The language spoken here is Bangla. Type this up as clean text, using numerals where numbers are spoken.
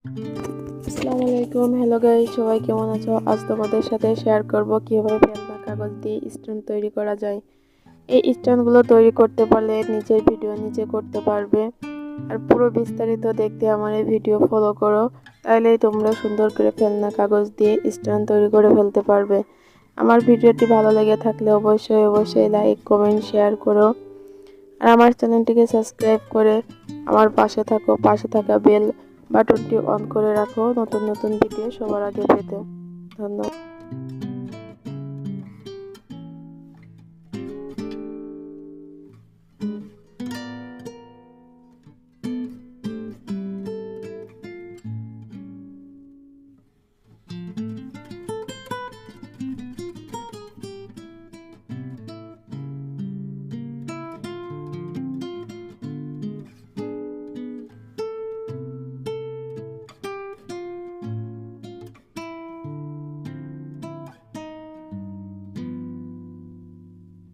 আসসালামু আলাইকুম, হ্যালো গাইস, সবাই কেমন আছো? আজ তোমাদের সাথে শেয়ার করব কিভাবে ফেলনা কাগজ দিয়ে স্ট্যান্ড তৈরি করা যায়। এই স্ট্যান্ডগুলো তৈরি করতে পারলে নিজের ভিডিও নিজে করতে পারবে। আর পুরো বিস্তারিত দেখতে আমার এই ভিডিও ফলো করো, তাইলেই তোমরা সুন্দর করে ফেলনা কাগজ দিয়ে স্ট্যান্ড তৈরি করে ফেলতে পারবে। আমার ভিডিওটি ভালো লেগে থাকলে অবশ্যই লাইক কমেন্ট শেয়ার করো। আর আমার চ্যানেলটিকে সাবস্ক্রাইব করে আমার পাশে থাকো, পাশে থাকা বেল বাটনটি অন করে রাখো নতুন নতুন ভিডিও সবার আগে পেতে। ধন্যবাদ।